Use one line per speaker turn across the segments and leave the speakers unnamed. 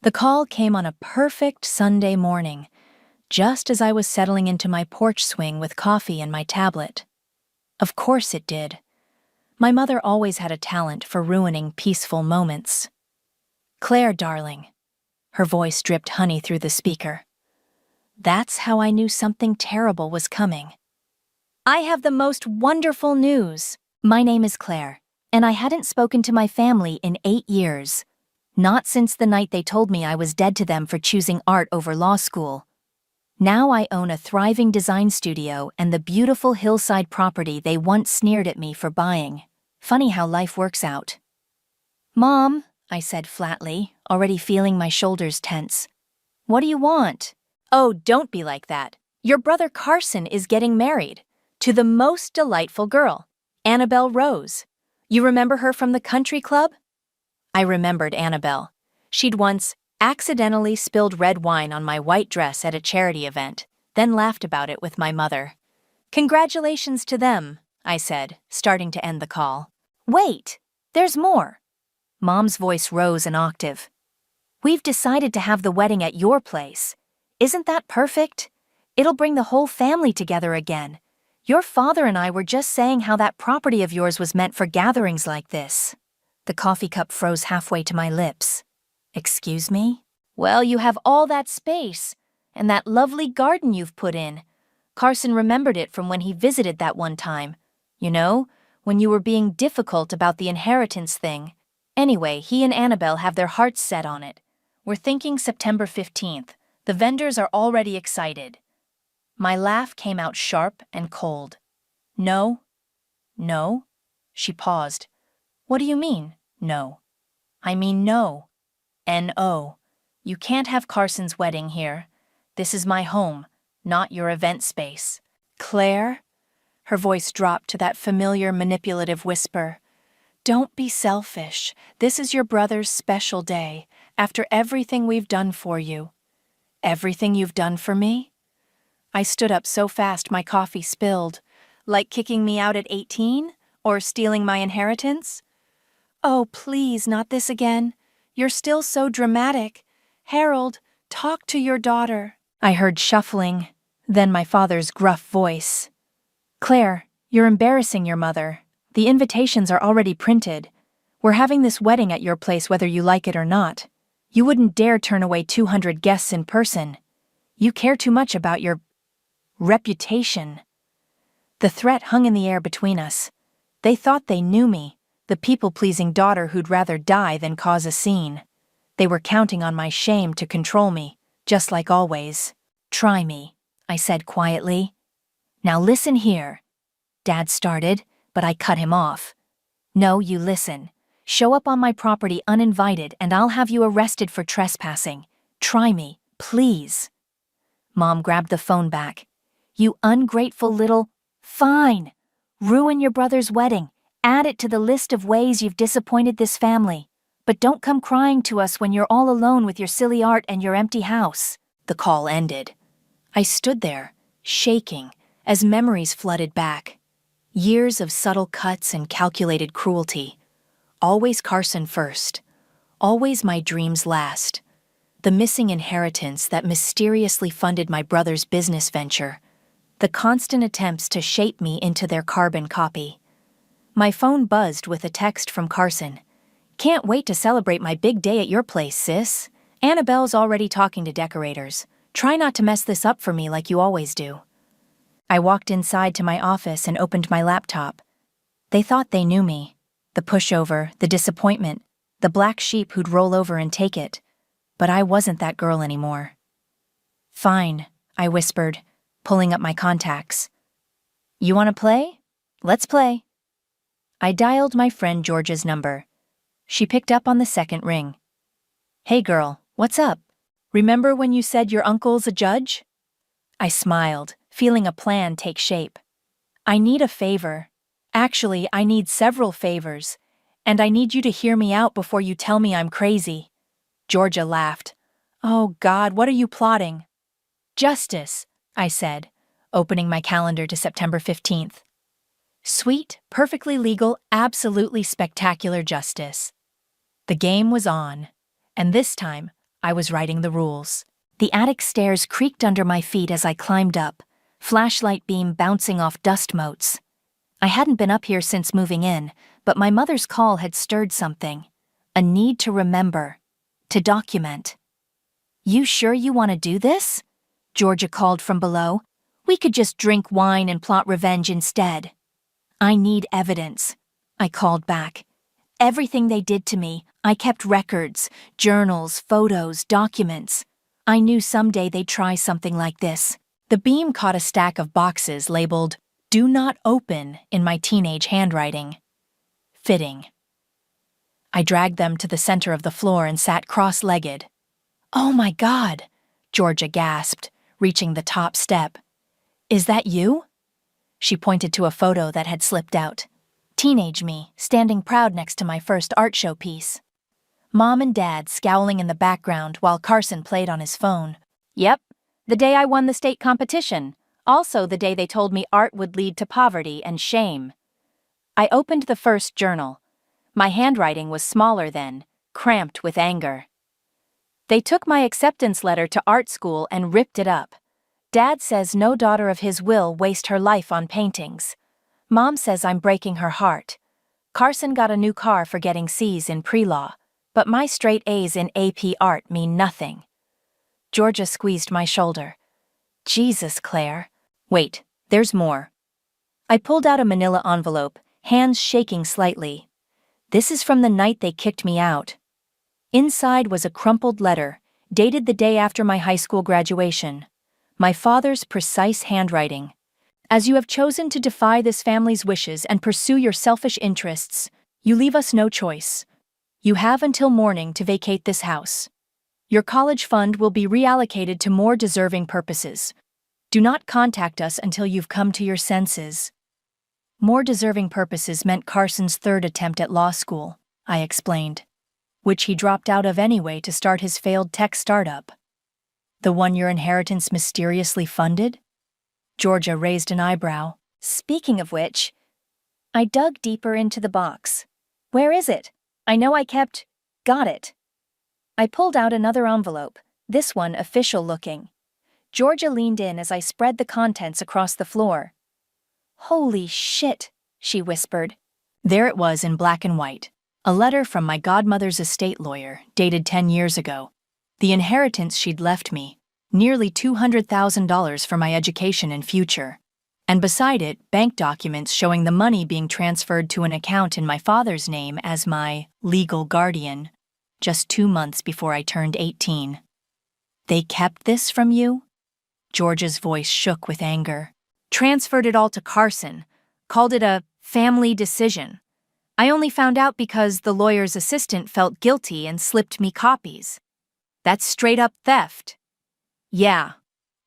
The call came on a perfect Sunday morning, just as I was settling into my porch swing with coffee and my tablet. Of course it did. My mother always had a talent for ruining peaceful moments. "Claire, darling." Her voice dripped honey through the speaker. That's how I knew something terrible was coming. "I have the most wonderful news. My name is Claire, and I hadn't spoken to my family in 8 years. Not since the night they told me I was dead to them for choosing art over law school. Now I own a thriving design studio and the beautiful hillside property they once sneered at me for buying. Funny how life works out." "Mom," I said flatly, already feeling my shoulders tense. "What do you want?" "Oh, don't be like that. Your brother Carson is getting married to the most delightful girl, Annabelle Rose. You remember her from the country club?" I remembered Annabelle. She'd once accidentally spilled red wine on my white dress at a charity event, then laughed about it with my mother. "Congratulations to them," I said, starting to end the call. "Wait, there's more." Mom's voice rose an octave. "We've decided to have the wedding at your place. Isn't that perfect? It'll bring the whole family together again. Your father and I were just saying how that property of yours was meant for gatherings like this." The coffee cup froze halfway to my lips. "Excuse me?" "Well, you have all that space, and that lovely garden you've put in. Carson remembered it from when he visited that one time. You know, when you were being difficult about the inheritance thing. Anyway, he and Annabelle have their hearts set on it. We're thinking September 15th. The vendors are already excited." My laugh came out sharp and cold. "No? No?" She paused. "What do you mean, no?" "I mean no. N-O. You can't have Carson's wedding here. This is my home, not your event space." "Claire?" Her voice dropped to that familiar manipulative whisper. "Don't be selfish. This is your brother's special day, after everything we've done for you." "Everything you've done for me?" I stood up so fast my coffee spilled. "Like kicking me out at 18? Or stealing my inheritance?" "Oh, please, not this again. You're still so dramatic. Harold, talk to your daughter." I heard shuffling, then my father's gruff voice. "Claire, you're embarrassing your mother. The invitations are already printed. We're having this wedding at your place whether you like it or not. You wouldn't dare turn away 200 guests in person. You care too much about your reputation." The threat hung in the air between us. They thought they knew me, the people-pleasing daughter who'd rather die than cause a scene. They were counting on my shame to control me, just like always. "Try me," I said quietly. "Now listen here." Dad started, but I cut him off. "No, you listen. Show up on my property uninvited and I'll have you arrested for trespassing. Try me, please." Mom grabbed the phone back. "You ungrateful little—" "Fine. Ruin your brother's wedding. Add it to the list of ways you've disappointed this family. But don't come crying to us when you're all alone with your silly art and your empty house." The call ended. I stood there, shaking, as memories flooded back. Years of subtle cuts and calculated cruelty. Always Carson first. Always my dreams last. The missing inheritance that mysteriously funded my brother's business venture. The constant attempts to shape me into their carbon copy. My phone buzzed with a text from Carson. "Can't wait to celebrate my big day at your place, sis. Annabelle's already talking to decorators. Try not to mess this up for me like you always do." I walked inside to my office and opened my laptop. They thought they knew me. The pushover, the disappointment, the black sheep who'd roll over and take it. But I wasn't that girl anymore. "Fine," I whispered, pulling up my contacts. "You want to play? Let's play." I dialed my friend Georgia's number. She picked up on the second ring. "Hey girl, what's up? Remember when you said your uncle's a judge?" I smiled, feeling a plan take shape. "I need a favor. Actually, I need several favors. And I need you to hear me out before you tell me I'm crazy." Georgia laughed. "Oh God, what are you plotting?" "Justice," I said, opening my calendar to September 15th. Sweet, perfectly legal, absolutely spectacular justice. The game was on, and this time, I was writing the rules. The attic stairs creaked under my feet as I climbed up, flashlight beam bouncing off dust motes. I hadn't been up here since moving in, but my mother's call had stirred something. A need to remember. To document. "You sure you want to do this?" Georgia called from below. "We could just drink wine and plot revenge instead." "I need evidence," I called back. "Everything they did to me, I kept records, journals, photos, documents. I knew someday they'd try something like this." The beam caught a stack of boxes labeled, "Do not open," in my teenage handwriting. Fitting. I dragged them to the center of the floor and sat cross-legged. "Oh my God," Georgia gasped, reaching the top step. "Is that you?" She pointed to a photo that had slipped out. Teenage me, standing proud next to my first art show piece. Mom and Dad scowling in the background while Carson played on his phone. "Yep, the day I won the state competition. Also the day they told me art would lead to poverty and shame." I opened the first journal. My handwriting was smaller then, cramped with anger. "They took my acceptance letter to art school and ripped it up. Dad says no daughter of his will waste her life on paintings. Mom says I'm breaking her heart. Carson got a new car for getting C's in pre-law, but my straight A's in AP art mean nothing." Georgia squeezed my shoulder. "Jesus, Claire. Wait, there's more." I pulled out a manila envelope, hands shaking slightly. "This is from the night they kicked me out." Inside was a crumpled letter, dated the day after my high school graduation. My father's precise handwriting. "As you have chosen to defy this family's wishes and pursue your selfish interests, you leave us no choice. You have until morning to vacate this house. Your college fund will be reallocated to more deserving purposes. Do not contact us until you've come to your senses." More deserving purposes meant Carson's third attempt at law school, I explained, which he dropped out of anyway to start his failed tech startup. "The one your inheritance mysteriously funded?" Georgia raised an eyebrow. "Speaking of which," I dug deeper into the box. "Where is it? I know I kept..." "Got it." I pulled out another envelope, this one official-looking. Georgia leaned in as I spread the contents across the floor. "Holy shit," she whispered. There it was in black and white. A letter from my godmother's estate lawyer, dated 10 years ago. The inheritance she'd left me, nearly $200,000 for my education and future. And beside it, bank documents showing the money being transferred to an account in my father's name as my legal guardian, just 2 months before I turned 18. "They kept this from you?" Georgia's voice shook with anger. "Transferred it all to Carson. Called it a family decision. I only found out because the lawyer's assistant felt guilty and slipped me copies. That's straight-up theft." "Yeah."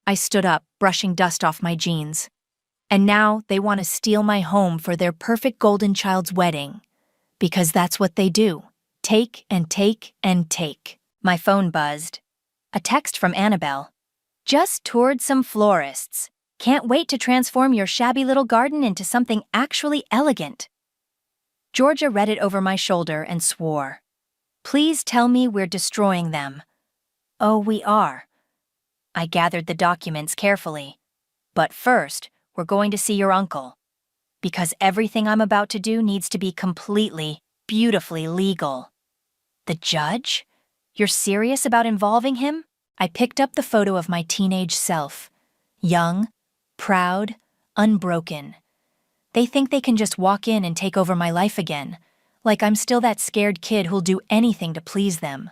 I stood up, brushing dust off my jeans. "And now they want to steal my home for their perfect golden child's wedding. Because that's what they do. Take and take and take." My phone buzzed. A text from Annabelle. "Just toured some florists. Can't wait to transform your shabby little garden into something actually elegant." Georgia read it over my shoulder and swore. "Please tell me we're destroying them." "Oh, we are." I gathered the documents carefully. "But first, we're going to see your uncle. Because everything I'm about to do needs to be completely, beautifully legal." "The judge? You're serious about involving him?" I picked up the photo of my teenage self. Young, proud, unbroken. They think they can just walk in and take over my life again, like I'm still that scared kid who'll do anything to please them.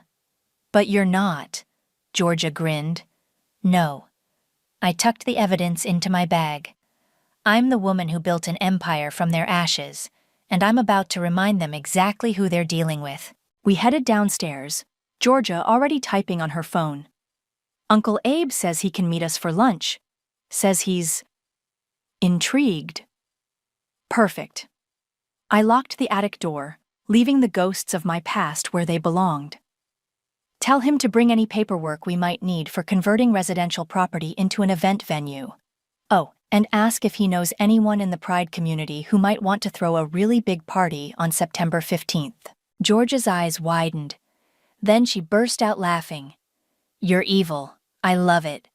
"But you're not," Georgia grinned. "No." I tucked the evidence into my bag. I'm the woman who built an empire from their ashes, and I'm about to remind them exactly who they're dealing with. We headed downstairs, Georgia already typing on her phone. "Uncle Abe says he can meet us for lunch. Says he's intrigued." Perfect. I locked the attic door, leaving the ghosts of my past where they belonged. "Tell him to bring any paperwork we might need for converting residential property into an event venue. Oh, and ask if he knows anyone in the Pride community who might want to throw a really big party on September 15th. Georgia's eyes widened. Then she burst out laughing. You're evil. I love it.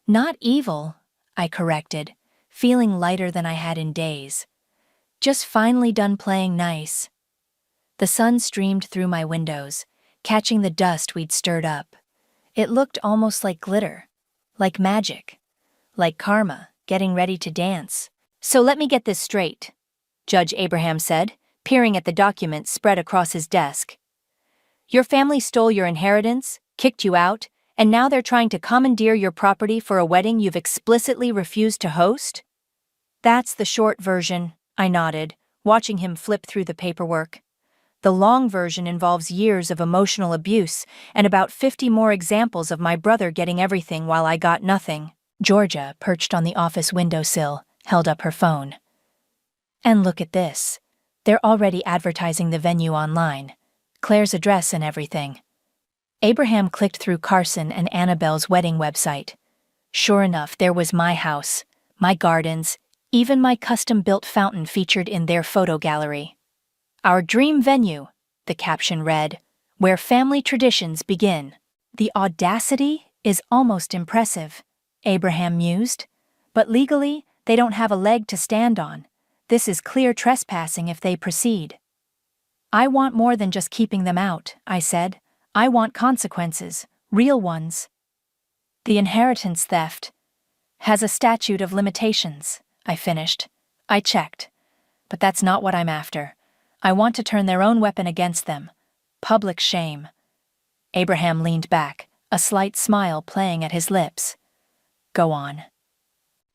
Not evil, I corrected, feeling lighter than I had in days. Just finally done playing nice. The sun streamed through my windows, catching the dust we'd stirred up. It looked almost like glitter, like magic, like karma, getting ready to dance. So let me get this straight, Judge Abraham said, peering at the documents spread across his desk. Your family stole your inheritance, kicked you out, and now they're trying to commandeer your property for a wedding you've explicitly refused to host? That's the short version, I nodded, watching him flip through the paperwork. The long version involves years of emotional abuse and about 50 more examples of my brother getting everything while I got nothing. Georgia, perched on the office windowsill, held up her phone. And look at this. They're already advertising the venue online. Claire's address and everything. Abraham clicked through Carson and Annabelle's wedding website. Sure enough, there was my house, my gardens, even my custom-built fountain featured in their photo gallery. Our dream venue, the caption read, where family traditions begin. The audacity is almost impressive, Abraham mused. But legally, they don't have a leg to stand on. This is clear trespassing if they proceed. I want more than just keeping them out, I said. I want consequences, real ones. The inheritance theft has a statute of limitations, I finished. I checked. But that's not what I'm after. I want to turn their own weapon against them. Public shame. Abraham leaned back, a slight smile playing at his lips. Go on.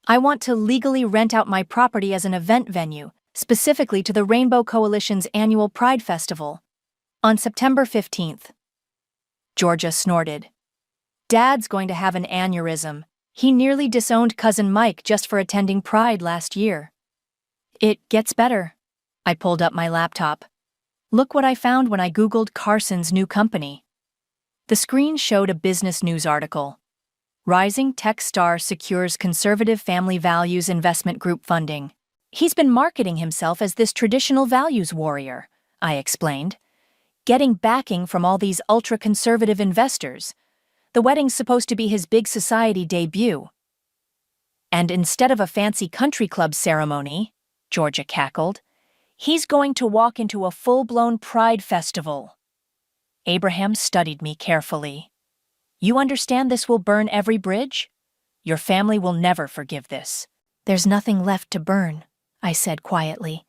I want to legally rent out my property as an event venue, specifically to the Rainbow Coalition's annual Pride Festival. On September 15th. Georgia snorted. Dad's going to have an aneurysm. He nearly disowned Cousin Mike just for attending Pride last year. It gets better. I pulled up my laptop. Look what I found when I Googled Carson's new company. The screen showed a business news article. Rising tech star secures conservative family values investment group funding. He's been marketing himself as this traditional values warrior, I explained. Getting backing from all these ultra-conservative investors. The wedding's supposed to be his big society debut. And instead of a fancy country club ceremony, Georgia cackled, he's going to walk into a full-blown Pride festival. Abraham studied me carefully. You understand this will burn every bridge? Your family will never forgive this. There's nothing left to burn, I said quietly.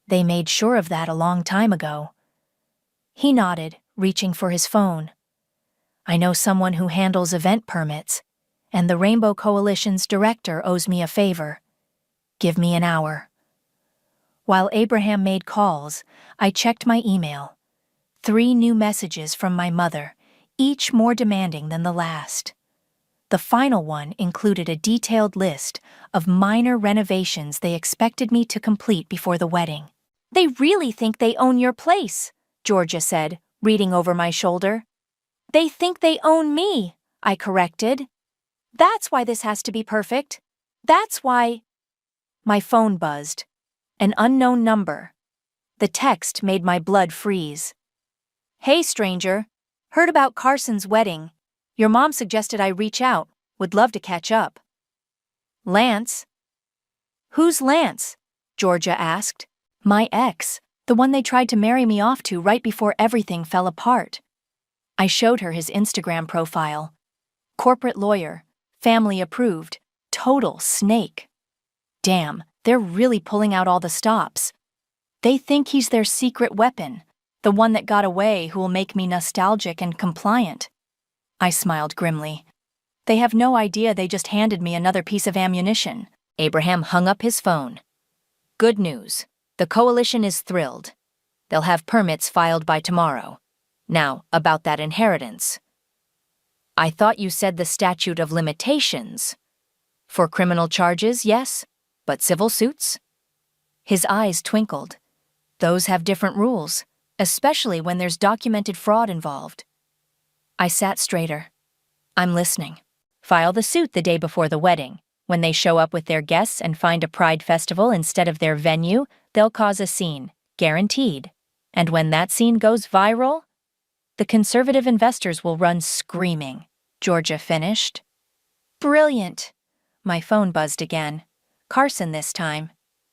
They made sure of that a long time ago. He nodded, reaching for his phone. I know someone who handles event permits, and the Rainbow Coalition's director owes me a favor. Give me an hour. While Abraham made calls, I checked my email. 3 new messages from my mother, each more demanding than the last. The final one included a detailed list of minor renovations they expected me to complete before the wedding. They really think they own your place, Georgia said, reading over my shoulder. They think they own me, I corrected. That's why this has to be perfect. That's why... My phone buzzed. An unknown number. The text made my blood freeze. Hey, stranger. Heard about Carson's wedding. Your mom suggested I reach out. Would love to catch up. Lance? Who's Lance? Georgia asked. My ex. The one they tried to marry me off to right before everything fell apart. I showed her his Instagram profile. Corporate lawyer, family approved, total snake. Damn, they're really pulling out all the stops. They think he's their secret weapon, the one that got away who will make me nostalgic and compliant. I smiled grimly. They have no idea they just handed me another piece of ammunition. Abraham hung up his phone. Good news. The coalition is thrilled. They'll have permits filed by tomorrow. Now, about that inheritance. I thought you said the statute of limitations. For criminal charges, yes, but civil suits? His eyes twinkled. Those have different rules, especially when there's documented fraud involved. I sat straighter. I'm listening. File the suit the day before the wedding. When they show up with their guests and find a Pride festival instead of their venue, they'll cause a scene, guaranteed. And when that scene goes viral, the conservative investors will run screaming. Georgia finished. Brilliant. My phone buzzed again. Carson this time.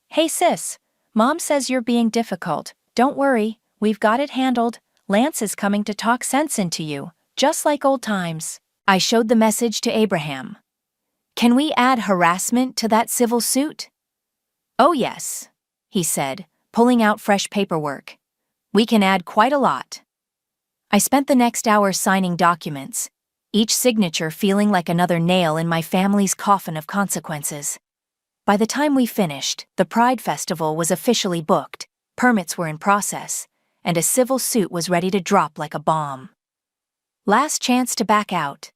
Hey sis, Mom says you're being difficult. Don't worry, we've got it handled. Lance is coming to talk sense into you, just like old times. I showed the message to Abraham. Can we add harassment to that civil suit? Oh yes, he said, pulling out fresh paperwork. We can add quite a lot. I spent the next hour signing documents, each signature feeling like another nail in my family's coffin of consequences. By the time we finished, the Pride Festival was officially booked, permits were in process, and a civil suit was ready to drop like a bomb. Last chance to back out,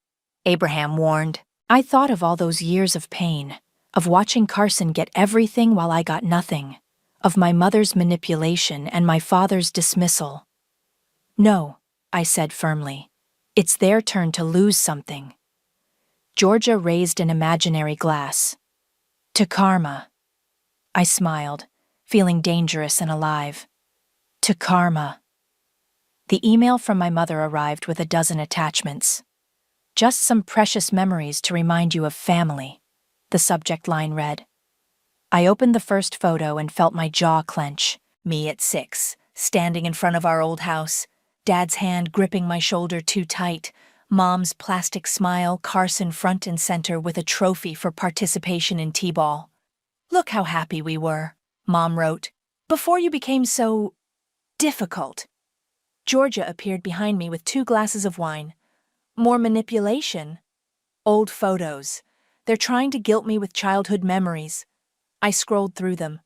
Abraham warned. I thought of all those years of pain, of watching Carson get everything while I got nothing, of my mother's manipulation and my father's dismissal. No, I said firmly. It's their turn to lose something. Georgia raised an imaginary glass. To karma. I smiled, feeling dangerous and alive. To karma. The email from my mother arrived with a dozen attachments. Just some precious memories to remind you of family, the subject line read. I opened the first photo and felt my jaw clench. Me at 6, standing in front of our old house, Dad's hand gripping my shoulder too tight, Mom's plastic smile, Carson front and center with a trophy for participation in T-ball. Look how happy we were, Mom wrote, before you became so difficult. Georgia appeared behind me with 2 glasses of wine. More manipulation. Old photos. They're trying to guilt me with childhood memories. I scrolled through them.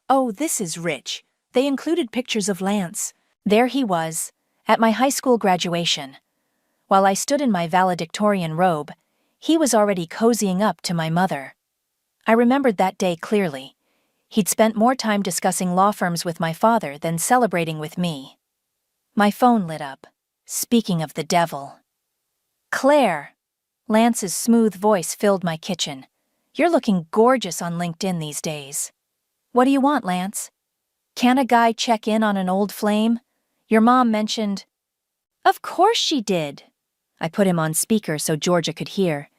Oh, this is rich. They included pictures of Lance. There he was, at my high school graduation. While I stood in my valedictorian robe, he was already cozying up to my mother. I remembered that day clearly. He'd spent more time discussing law firms with my father than celebrating with me. My phone lit up. Speaking of the devil. Claire! Lance's smooth voice filled my kitchen. You're looking gorgeous on LinkedIn these days. What do you want, Lance? Can a guy check in on an old flame? Your mom mentioned... Of course she did. I put him on speaker so Georgia could hear.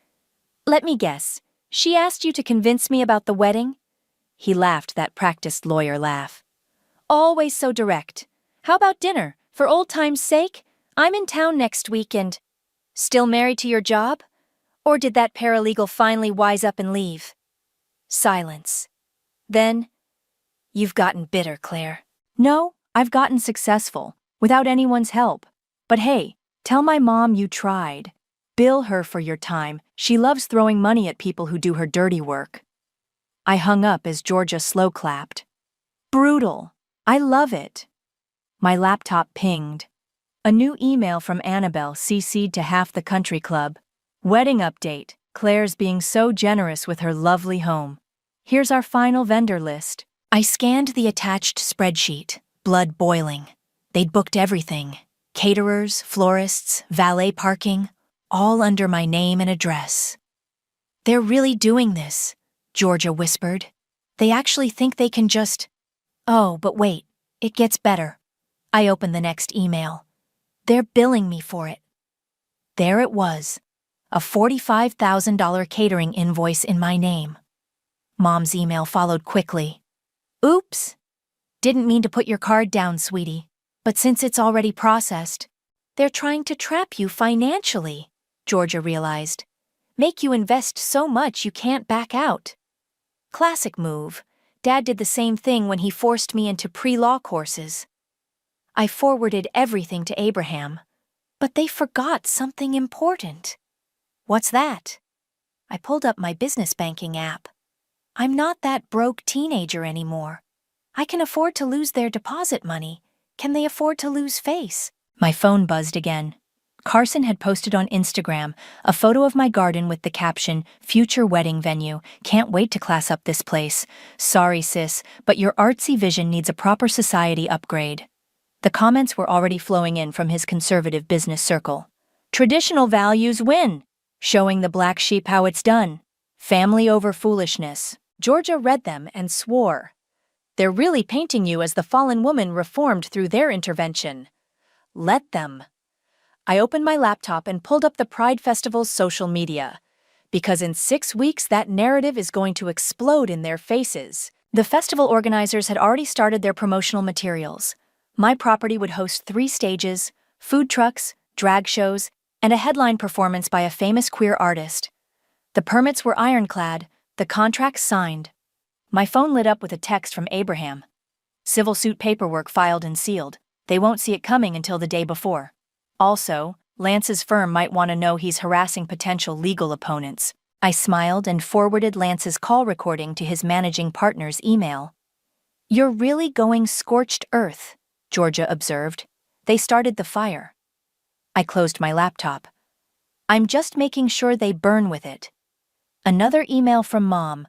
Let me guess. She asked you to convince me about the wedding? He laughed that practiced lawyer laugh. Always so direct. How about dinner? For old time's sake? I'm in town next week and... Still married to your job? Or did that paralegal finally wise up and leave? Silence. Then, you've gotten bitter, Claire. No, I've gotten successful, without anyone's help. But hey, tell my mom you tried. Bill her for your time. She loves throwing money at people who do her dirty work. I hung up as Georgia slow clapped. Brutal. I love it. My laptop pinged. A new email from Annabelle CC'd to half the country club. Wedding update. Claire's being so generous with her lovely home. Here's our final vendor list. I scanned the attached spreadsheet, blood boiling. They'd booked everything. Caterers, florists, valet parking, all under my name and address. They're really doing this, Georgia whispered. They actually think they can just... Oh, but wait, it gets better. I opened the next email. They're billing me for it. There it was, a $45,000 catering invoice in my name. Mom's email followed quickly. Oops. Didn't mean to put your card down, sweetie. But since it's already processed, they're trying to trap you financially, Georgia realized. Make you invest so much you can't back out. Classic move. Dad did the same thing when he forced me into pre-law courses. I forwarded everything to Abraham, but they forgot something important. What's that? I pulled up my business banking app. I'm not that broke teenager anymore. I can afford to lose their deposit money. Can they afford to lose face? My phone buzzed again. Carson had posted on Instagram a photo of my garden with the caption, "Future wedding venue. Can't wait to class up this place. Sorry, sis, but your artsy vision needs a proper society upgrade." The comments were already flowing in from his conservative business circle. Traditional values win. Showing the black sheep how it's done. Family over foolishness. Georgia read them and swore. They're really painting you as the fallen woman reformed through their intervention. Let them. I opened my laptop and pulled up the Pride Festival's social media. Because in 6 weeks, that narrative is going to explode in their faces. The festival organizers had already started their promotional materials. My property would host 3 stages, food trucks, drag shows, and a headline performance by a famous queer artist. The permits were ironclad, the contracts signed. My phone lit up with a text from Abraham. Civil suit paperwork filed and sealed. They won't see it coming until the day before. Also, Lance's firm might want to know he's harassing potential legal opponents. I smiled and forwarded Lance's call recording to his managing partner's email. "You're really going scorched earth," Georgia observed. "They started the fire." I closed my laptop. "I'm just making sure they burn with it." Another email from Mom.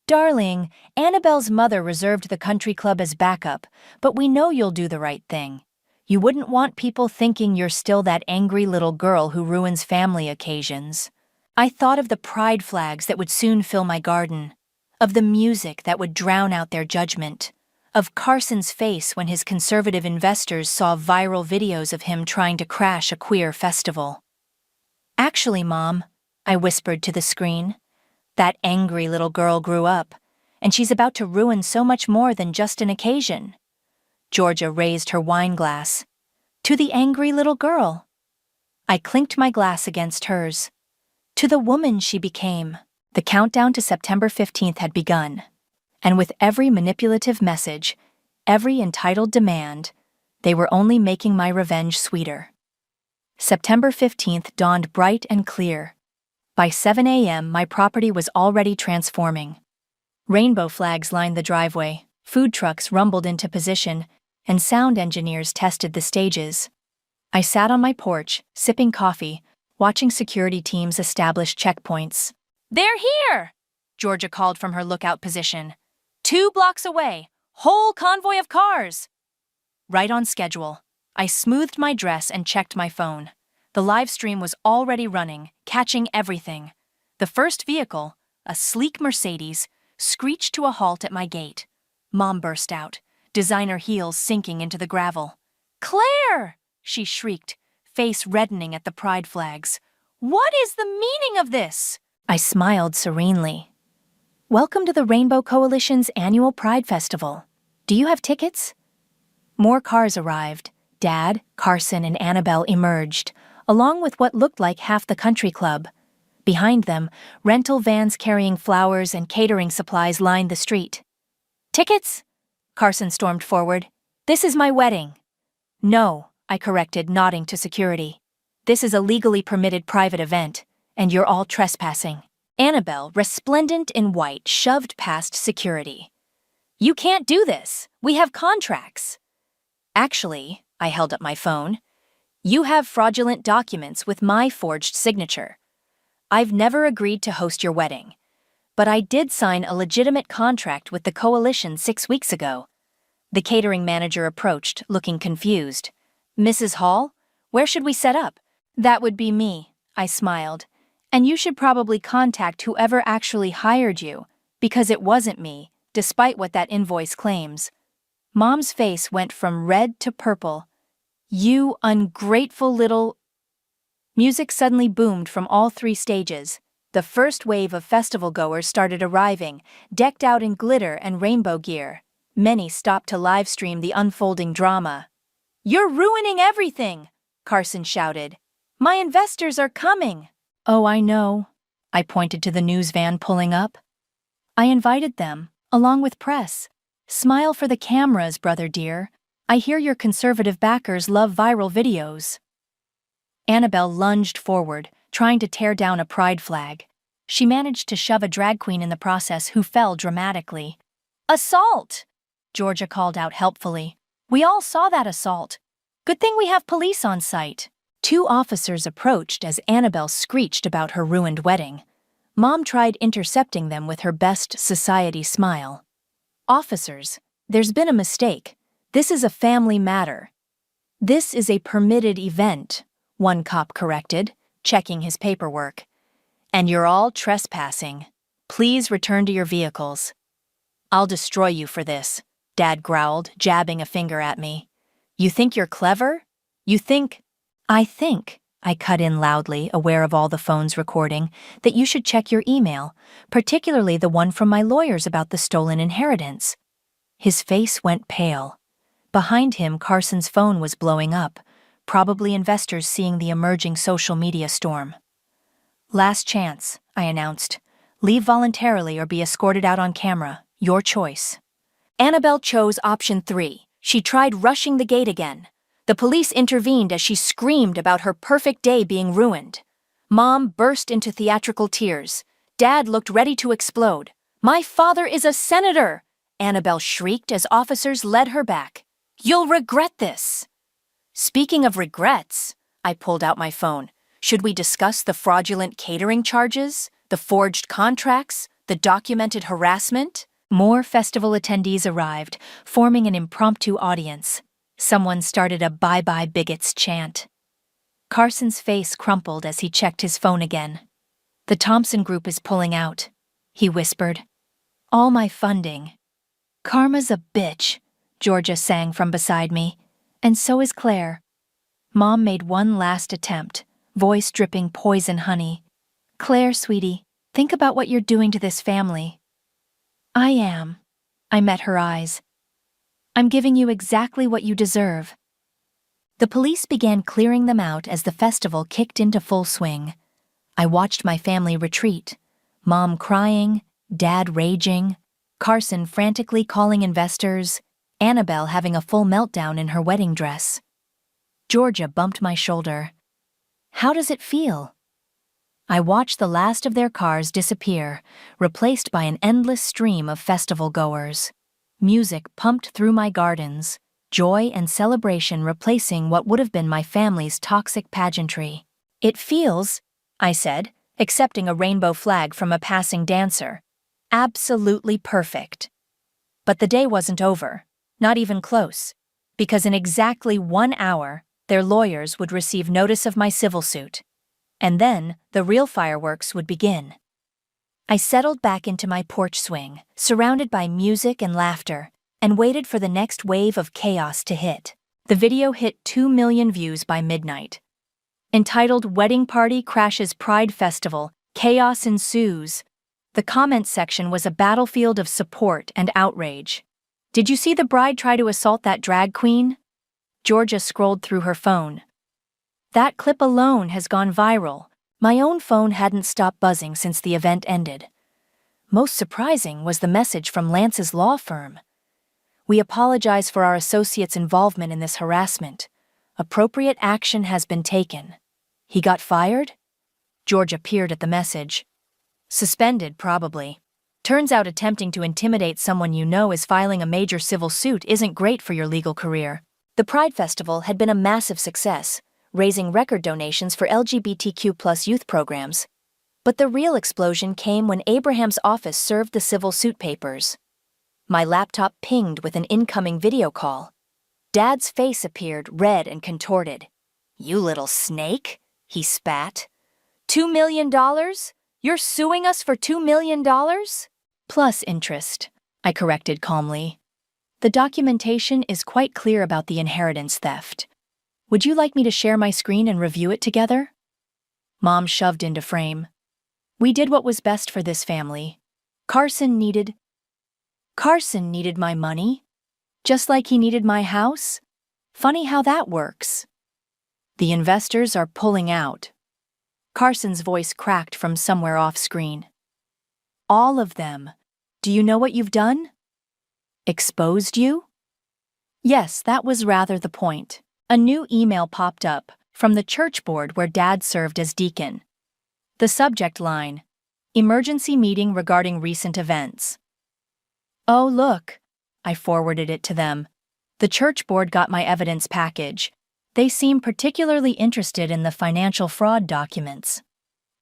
"Darling, Annabelle's mother reserved the country club as backup, but we know you'll do the right thing. You wouldn't want people thinking you're still that angry little girl who ruins family occasions." I thought of the pride flags that would soon fill my garden, of the music that would drown out their judgment, of Carson's face when his conservative investors saw viral videos of him trying to crash a queer festival. "Actually, Mom," I whispered to the screen, "that angry little girl grew up, and she's about to ruin so much more than just an occasion." Georgia raised her wine glass. "To the angry little girl." I clinked my glass against hers. "To the woman she became." The countdown to September 15th had begun, and with every manipulative message, every entitled demand, they were only making my revenge sweeter. September 15th dawned bright and clear. By 7 a.m., my property was already transforming. Rainbow flags lined the driveway, food trucks rumbled into position, and sound engineers tested the stages. I sat on my porch, sipping coffee, watching security teams establish checkpoints. "They're here!" Georgia called from her lookout position. "2 blocks away, whole convoy of cars!" Right on schedule. I smoothed my dress and checked my phone. The live stream was already running, catching everything. The first vehicle, a sleek Mercedes, screeched to a halt at my gate. Mom burst out, designer heels sinking into the gravel. "Claire!" she shrieked, face reddening at the pride flags. "What is the meaning of this?" I smiled serenely. "Welcome to the Rainbow Coalition's annual Pride Festival. Do you have tickets?" More cars arrived. Dad, Carson, and Annabelle emerged, along with what looked like half the country club. Behind them, rental vans carrying flowers and catering supplies lined the street. "Tickets?" Carson stormed forward. "This is my wedding." "No," I corrected, nodding to security. "This is a legally permitted private event, and you're all trespassing." Annabelle, resplendent in white, shoved past security. "You can't do this. We have contracts." "Actually," I held up my phone, "you have fraudulent documents with my forged signature. I've never agreed to host your wedding, but I did sign a legitimate contract with the coalition 6 weeks ago." The catering manager approached, looking confused. "Mrs. Hall, where should we set up?" "That would be me," I smiled. "And you should probably contact whoever actually hired you, because it wasn't me, despite what that invoice claims." Mom's face went from red to purple. "You ungrateful little—" Music suddenly boomed from all 3 stages. The first wave of festival goers started arriving, decked out in glitter and rainbow gear. Many stopped to livestream the unfolding drama. "You're ruining everything!" Carson shouted. "My investors are coming!" "Oh, I know." I pointed to the news van pulling up. "I invited them, along with press. Smile for the cameras, brother dear. I hear your conservative backers love viral videos." Annabelle lunged forward, trying to tear down a pride flag. She managed to shove a drag queen in the process who fell dramatically. "Assault!" Georgia called out helpfully. "We all saw that assault. Good thing we have police on site." 2 officers approached as Annabelle screeched about her ruined wedding. Mom tried intercepting them with her best society smile. "Officers, there's been a mistake. This is a family matter." "This is a permitted event," one cop corrected, checking his paperwork. "And you're all trespassing. Please return to your vehicles." "I'll destroy you for this," Dad growled, jabbing a finger at me. "You think you're clever? You think—" "I think," I cut in loudly, aware of all the phones recording, that you should check your email, particularly the one from my lawyers about the stolen inheritance. His face went pale. Behind him, Carson's phone was blowing up, probably investors seeing the emerging social media storm. Last chance, I announced. Leave voluntarily or be escorted out on camera. Your choice. Annabelle chose option 3. She tried rushing the gate again. The police intervened as she screamed about her perfect day being ruined. Mom burst into theatrical tears. Dad looked ready to explode. "My father is a senator!" Annabelle shrieked as officers led her back. "You'll regret this." Speaking of regrets, I pulled out my phone. Should we discuss the fraudulent catering charges, the forged contracts, the documented harassment? More festival attendees arrived, forming an impromptu audience. Someone started a "Bye-bye bigots" chant. Carson's face crumpled as he checked his phone again. "The Thompson Group is pulling out," he whispered. "All my funding." "Karma's a bitch," Georgia sang from beside me. "And so is Claire." Mom made one last attempt, voice dripping poison honey. "Claire, sweetie, think about what you're doing to this family." "I am." I met her eyes. "I'm giving you exactly what you deserve." The police began clearing them out as the festival kicked into full swing. I watched my family retreat. Mom crying, Dad raging, Carson frantically calling investors, Annabelle having a full meltdown in her wedding dress. Georgia bumped my shoulder. "How does it feel?" I watched the last of their cars disappear, replaced by an endless stream of festival goers. Music pumped through my gardens, joy and celebration replacing what would have been my family's toxic pageantry. "It feels," I said, accepting a rainbow flag from a passing dancer, "absolutely perfect." But the day wasn't over, not even close, because in exactly 1 hour, their lawyers would receive notice of my civil suit. And then the real fireworks would begin. I settled back into my porch swing, surrounded by music and laughter, and waited for the next wave of chaos to hit. The video hit 2 million views by midnight. Entitled "Wedding Party Crashes Pride Festival, Chaos Ensues," the comments section was a battlefield of support and outrage. "Did you see the bride try to assault that drag queen?" Georgia scrolled through her phone. "That clip alone has gone viral." My own phone hadn't stopped buzzing since the event ended. Most surprising was the message from Lance's law firm. "We apologize for our associate's involvement in this harassment. Appropriate action has been taken." "He got fired?" Georgia peered at the message. "Suspended, probably. Turns out attempting to intimidate someone you know is filing a major civil suit isn't great for your legal career." The Pride Festival had been a massive success, raising record donations for LGBTQ+ youth programs. But the real explosion came when Abraham's office served the civil suit papers. My laptop pinged with an incoming video call. Dad's face appeared red and contorted. "You little snake," he spat. $2 million? You're suing us for $2 million? Plus interest, I corrected calmly. "The documentation is quite clear about the inheritance theft. Would you like me to share my screen and review it together?" Mom shoved into frame. "We did what was best for this family. Carson needed my money, just like he needed my house. Funny how that works." "The investors are pulling out." Carson's voice cracked from somewhere off screen. "All of them. Do you know what you've done?" "Exposed you?" Yes, that was rather the point. A new email popped up from the church board where Dad served as deacon. The subject line: "Emergency meeting regarding recent events." "Oh, look," I forwarded it to them. The church board got my evidence package. They seem particularly interested in the financial fraud documents.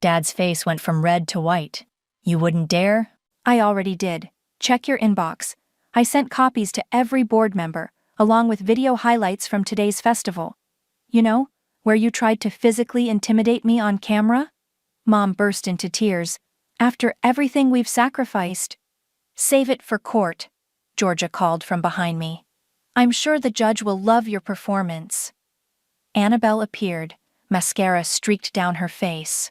Dad's face went from red to white. "You wouldn't dare?" "I already did. Check your inbox. I sent copies to every board member, along with video highlights from today's festival. You know, where you tried to physically intimidate me on camera?" Mom burst into tears. "After everything we've sacrificed." "Save it for court," Georgia called from behind me. "I'm sure the judge will love your performance." Annabelle appeared, Mascara streaked down her face.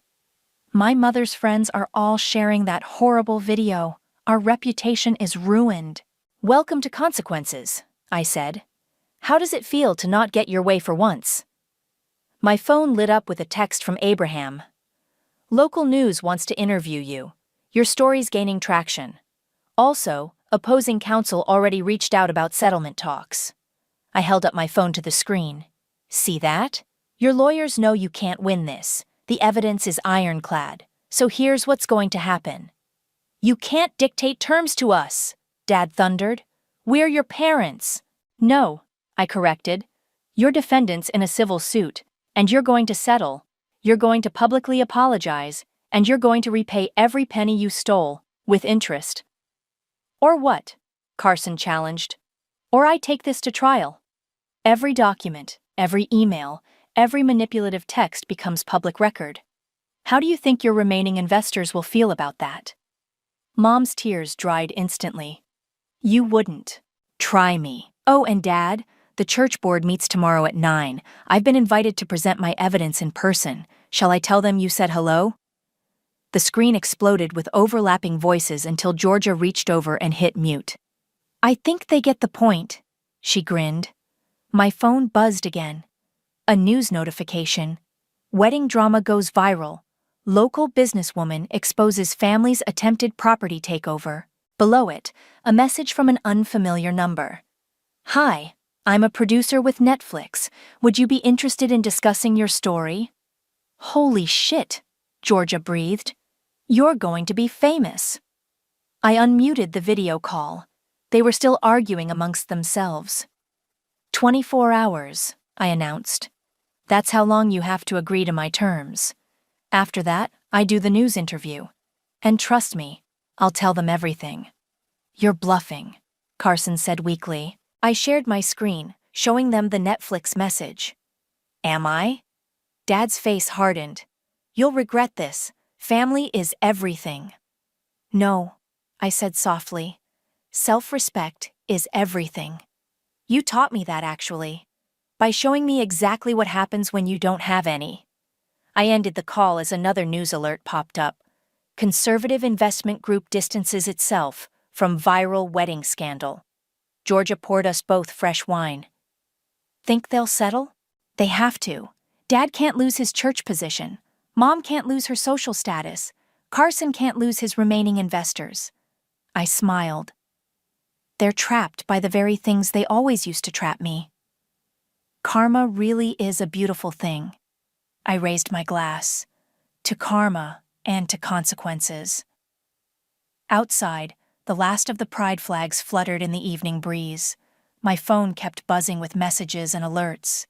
My mother's friends are all sharing that horrible video. Our reputation is ruined. Welcome to consequences, I said. How does it feel to not get your way for once? My phone lit up with a text from Abraham. Local news wants to interview you. Your story's gaining traction. Also, opposing counsel already reached out about settlement talks. I held up my phone to the screen. See that? Your lawyers know you can't win this. The evidence is ironclad. So here's what's going to happen. You can't dictate terms to us, Dad thundered. We're your parents. No, I corrected. You're defendants in a civil suit, and you're going to settle. You're going to publicly apologize, and you're going to repay every penny you stole, with interest. Or what? Carson challenged. Or I take this to trial. Every document, every email, every manipulative text becomes public record. How do you think your remaining investors will feel about that? Mom's tears dried instantly. You wouldn't. Try me. Oh, and Dad, the church board meets tomorrow at 9. I've been invited to present my evidence in person. Shall I tell them you said hello? The screen exploded with overlapping voices until Georgia reached over and hit mute. I think they get the point, she grinned. My phone buzzed again. A news notification. Wedding drama goes viral. Local businesswoman exposes family's attempted property takeover. Below it, a message from an unfamiliar number. Hi, I'm a producer with Netflix. Would you be interested in discussing your story? Holy shit, Georgia breathed. You're going to be famous. I unmuted the video call. They were still arguing amongst themselves. 24 hours, I announced. That's how long you have to agree to my terms. After that, I do the news interview. And trust me, I'll tell them everything. You're bluffing, Carson said weakly. I shared my screen, showing them the Netflix message. Am I? Dad's face hardened. You'll regret this. Family is everything. No, I said softly. Self-respect is everything. You taught me that, actually, by showing me exactly what happens when you don't have any. I ended the call as another news alert popped up. Conservative investment group distances itself from viral wedding scandal. Georgia poured us both fresh wine. Think they'll settle? They have to. Dad can't lose his church position. Mom can't lose her social status. Carson can't lose his remaining investors. I smiled. They're trapped by the very things they always used to trap me. Karma really is a beautiful thing. I raised my glass. To karma and to consequences. Outside, the last of the pride flags fluttered in the evening breeze. My phone kept buzzing with messages and alerts.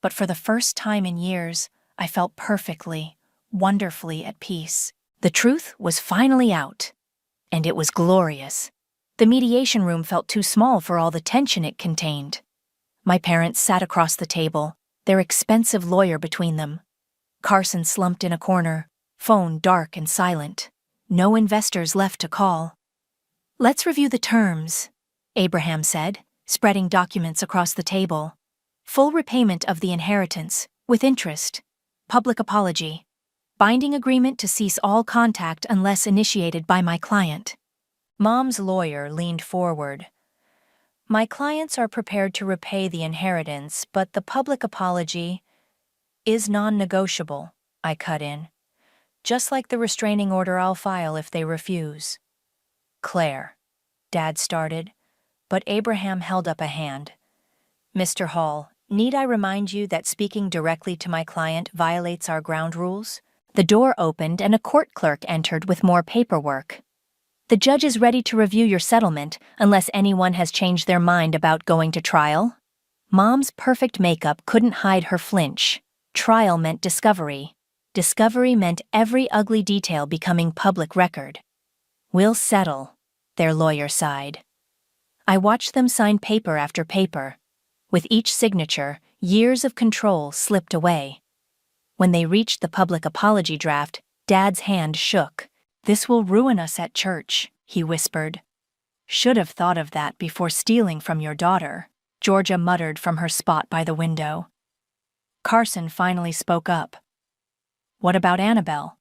But for the first time in years, I felt perfectly, wonderfully at peace. The truth was finally out. And it was glorious. The mediation room felt too small for all the tension it contained. My parents sat across the table, their expensive lawyer between them. Carson slumped in a corner, phone dark and silent. No investors left to call. Let's review the terms, Abraham said, spreading documents across the table. Full repayment of the inheritance, with interest. Public apology. Binding agreement to cease all contact unless initiated by my client. Mom's lawyer leaned forward. My clients are prepared to repay the inheritance, but the public apology is non-negotiable, I cut in. Just like the restraining order I'll file if they refuse. Claire, Dad started, but Abraham held up a hand. Mr. Hall, need I remind you that speaking directly to my client violates our ground rules? The door opened and a court clerk entered with more paperwork. The judge is ready to review your settlement unless anyone has changed their mind about going to trial. Mom's perfect makeup couldn't hide her flinch. Trial meant discovery. Discovery meant every ugly detail becoming public record. We'll settle, their lawyer sighed. I watched them sign paper after paper. With each signature, years of control slipped away. When they reached the public apology draft, Dad's hand shook. This will ruin us at church, he whispered. Should have thought of that before stealing from your daughter, Georgia muttered from her spot by the window. Carson finally spoke up. "What about Annabelle?"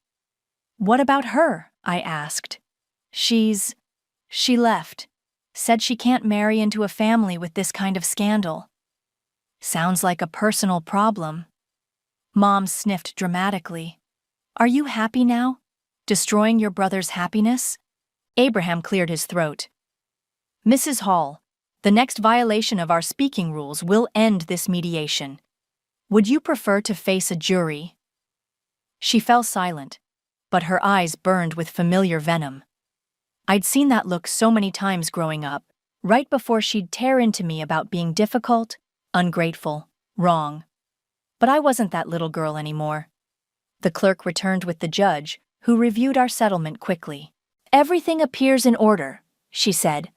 "What about her?" I asked. She left. Said she can't marry into a family with this kind of scandal." "Sounds like a personal problem." Mom sniffed dramatically. "Are you happy now? Destroying your brother's happiness?" Abraham cleared his throat. "Mrs. Hall, the next violation of our speaking rules will end this mediation. Would you prefer to face a jury?" She fell silent, but her eyes burned with familiar venom. I'd seen that look so many times growing up, right before she'd tear into me about being difficult, ungrateful, wrong. But I wasn't that little girl anymore. The clerk returned with the judge, who reviewed our settlement quickly. "Everything appears in order," she said.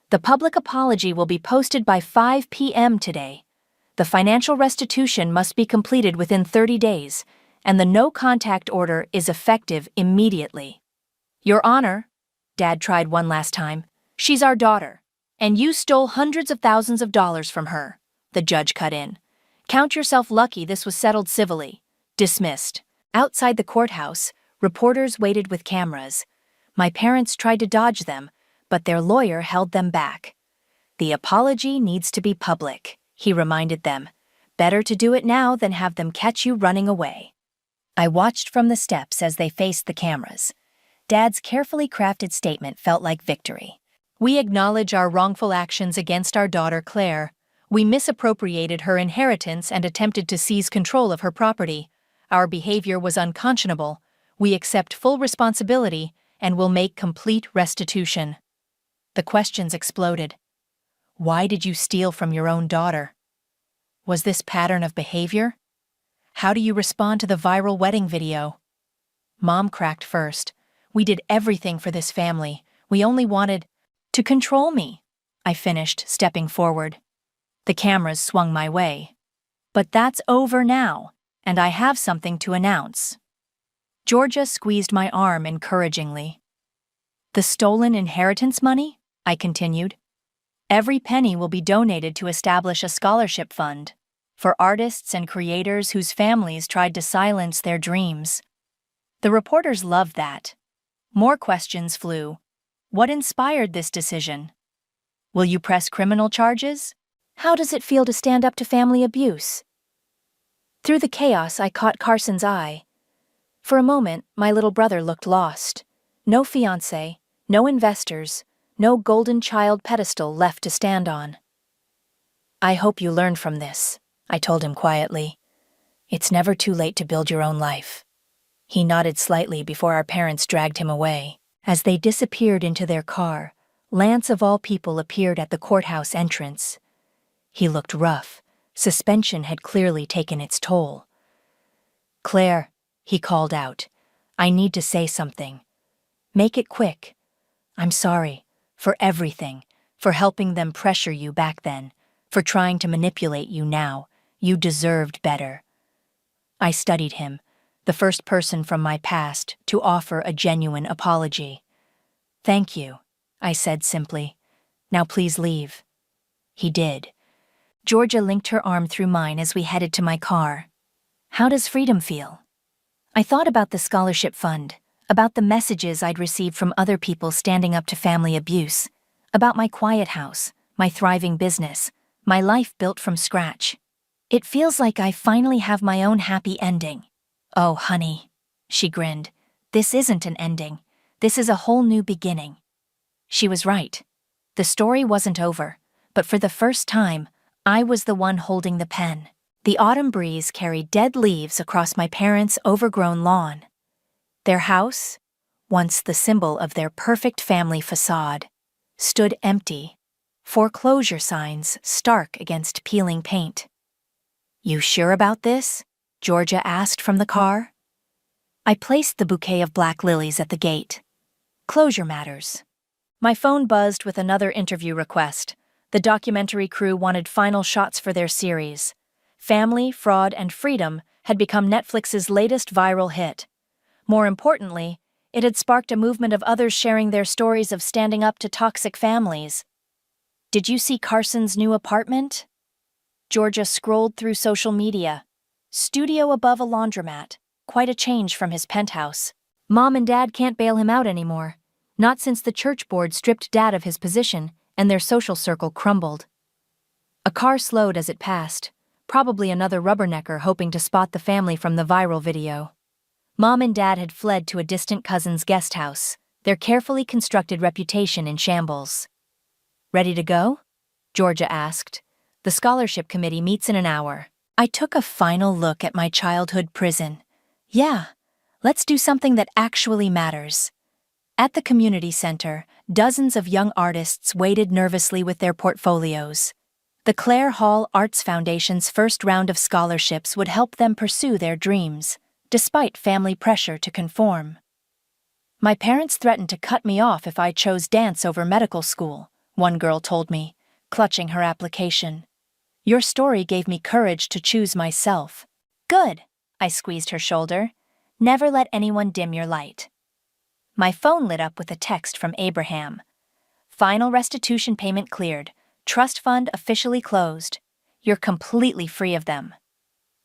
"The public apology will be posted by 5 p.m. today. The financial restitution must be completed within 30 days, and the no-contact order is effective immediately." "Your Honor," Dad tried one last time, "she's our daughter, and you stole hundreds of thousands of dollars from her," the judge cut in. "Count yourself lucky this was settled civilly." Dismissed. Outside the courthouse, reporters waited with cameras. My parents tried to dodge them, but their lawyer held them back. "The apology needs to be public," he reminded them. "Better to do it now than have them catch you running away." I watched from the steps as they faced the cameras. Dad's carefully crafted statement felt like victory. "We acknowledge our wrongful actions against our daughter Claire. We misappropriated her inheritance and attempted to seize control of her property. Our behavior was unconscionable. We accept full responsibility and will make complete restitution." The questions exploded. Why did you steal from your own daughter? Was this pattern of behavior? How do you respond to the viral wedding video? Mom cracked first. "We did everything for this family. We only wanted to control me," I finished, stepping forward. The cameras swung my way. "But that's over now, and I have something to announce." Georgia squeezed my arm encouragingly. "The stolen inheritance money?" I continued. "Every penny will be donated to establish a scholarship fund for artists and creators whose families tried to silence their dreams." The reporters loved that. More questions flew. What inspired this decision? Will you press criminal charges? How does it feel to stand up to family abuse? Through the chaos, I caught Carson's eye. For a moment, my little brother looked lost. No fiancé, no investors, no golden child pedestal left to stand on. "I hope you learned from this," I told him quietly. "It's never too late to build your own life." He nodded slightly before our parents dragged him away. As they disappeared into their car, Lance of all people appeared at the courthouse entrance. He looked rough. Suspension had clearly taken its toll. "Claire," he called out, "I need to say something. Make it quick. I'm sorry for everything, for helping them pressure you back then, for trying to manipulate you now. You deserved better." I studied him, the first person from my past to offer a genuine apology. "Thank you," I said simply. "Now please leave." He did. Georgia linked her arm through mine as we headed to my car. "How does freedom feel?" I thought about the scholarship fund, about the messages I'd received from other people standing up to family abuse, about my quiet house, my thriving business, my life built from scratch. It feels like I finally have my own happy ending. "Oh, honey," she grinned, "this isn't an ending. This is a whole new beginning." She was right. The story wasn't over, but for the first time, I was the one holding the pen. The autumn breeze carried dead leaves across my parents' overgrown lawn. Their house, once the symbol of their perfect family facade, stood empty, foreclosure signs stark against peeling paint. "You sure about this?" Georgia asked from the car. I placed the bouquet of black lilies at the gate. "Closure matters." My phone buzzed with another interview request. The documentary crew wanted final shots for their series. Family, Fraud, and Freedom had become Netflix's latest viral hit. More importantly, it had sparked a movement of others sharing their stories of standing up to toxic families. "Did you see Carson's new apartment?" Georgia scrolled through social media. Studio above a laundromat. Quite a change from his penthouse. Mom and Dad can't bail him out anymore. Not since the church board stripped Dad of his position and their social circle crumbled. A car slowed as it passed, probably another rubbernecker hoping to spot the family from the viral video. Mom and Dad had fled to a distant cousin's guest house, their carefully constructed reputation in shambles. Ready to go? Georgia asked. The scholarship committee meets in an hour. I took a final look at my childhood prison. Yeah, let's do something that actually matters. At the community center, dozens of young artists waited nervously with their portfolios. The Clare Hall Arts Foundation's first round of scholarships would help them pursue their dreams, despite family pressure to conform. My parents threatened to cut me off if I chose dance over medical school, one girl told me, clutching her application. Your story gave me courage to choose myself. Good, I squeezed her shoulder. Never let anyone dim your light. My phone lit up with a text from Abraham. Final restitution payment cleared. Trust fund officially closed. You're completely free of them.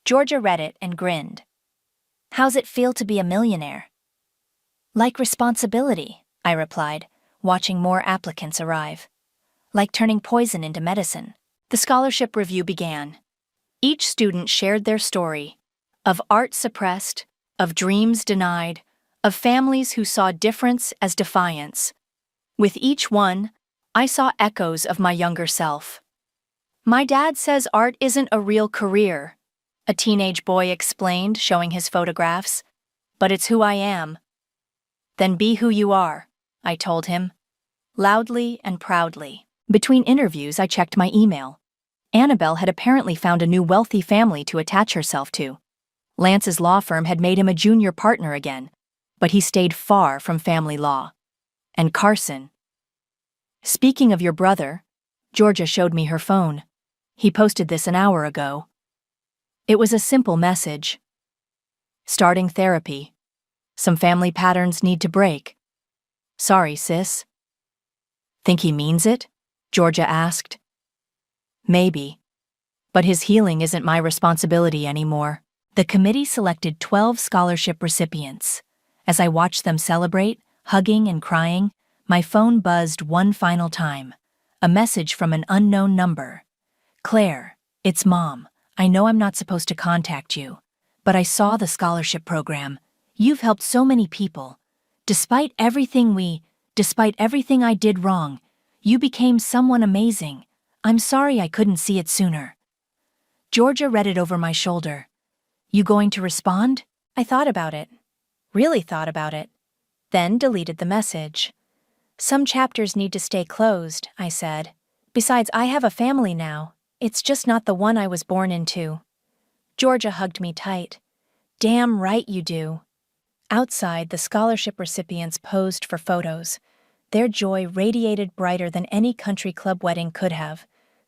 Georgia read it and grinned. How's it feel to be a millionaire? Like responsibility, I replied, watching more applicants arrive. Like turning poison into medicine. The scholarship review began. Each student shared their story, of art suppressed, of dreams denied, of families who saw difference as defiance. With each one, I saw echoes of my younger self. My dad says art isn't a real career, a teenage boy explained, showing his photographs. But it's who I am. Then be who you are, I told him, loudly and proudly. Between interviews, I checked my email. Annabelle had apparently found a new wealthy family to attach herself to. Lance's law firm had made him a junior partner again, but he stayed far from family law. And Carson. Speaking of your brother, Georgia showed me her phone. He posted this an hour ago. It was a simple message. Starting therapy. Some family patterns need to break. Sorry, sis. Think he means it? Georgia asked. Maybe. But his healing isn't my responsibility anymore. The committee selected 12 scholarship recipients. As I watched them celebrate, hugging and crying, my phone buzzed one final time. A message from an unknown number. Claire, it's Mom. I know I'm not supposed to contact you, but I saw the scholarship program. You've helped so many people. Despite everything I did wrong, you became someone amazing. I'm sorry I couldn't see it sooner. Georgia read it over my shoulder. You going to respond? I thought about it. Really thought about it. Then deleted the message. Some chapters need to stay closed, I said. Besides, I have a family now. It's just not the one I was born into. Georgia hugged me tight. Damn right you do. Outside, the scholarship recipients posed for photos. Their joy radiated brighter than any country club wedding could have.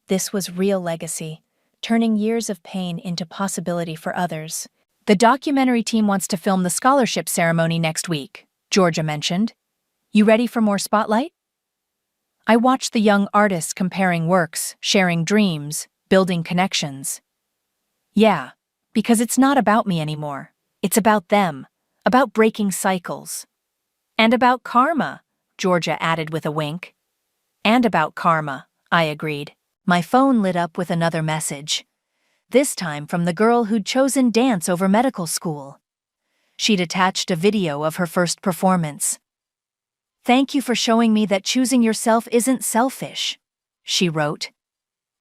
This was real legacy, turning years of pain into possibility for others. The documentary team wants to film the scholarship ceremony next week, Georgia mentioned. You ready for more spotlight? I watched the young artists comparing works, sharing dreams, building connections. Yeah, because it's not about me anymore. It's about them, about breaking cycles. And about karma, Georgia added with a wink. And about karma, I agreed. My phone lit up with another message. This time from the girl who'd chosen dance over medical school. She'd attached a video of her first performance. Thank you for showing me that choosing yourself isn't selfish, she wrote.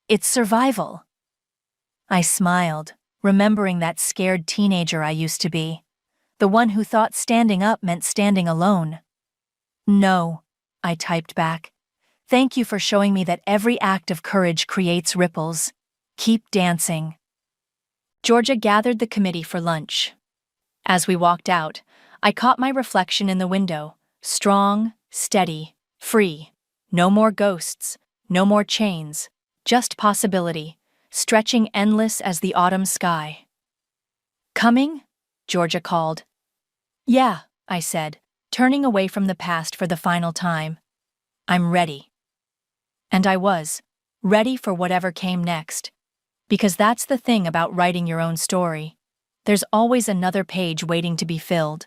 It's survival. I smiled, remembering that scared teenager I used to be. The one who thought standing up meant standing alone. No, I typed back. Thank you for showing me that every act of courage creates ripples. Keep dancing. Georgia gathered the committee for lunch. As we walked out, I caught my reflection in the window. Strong, steady, free. No more ghosts, no more chains. Just possibility, stretching endless as the autumn sky. Coming? Georgia called. Yeah, I said, turning away from the past for the final time. I'm ready. And I was, ready for whatever came next. Because that's the thing about writing your own story. There's always another page waiting to be filled.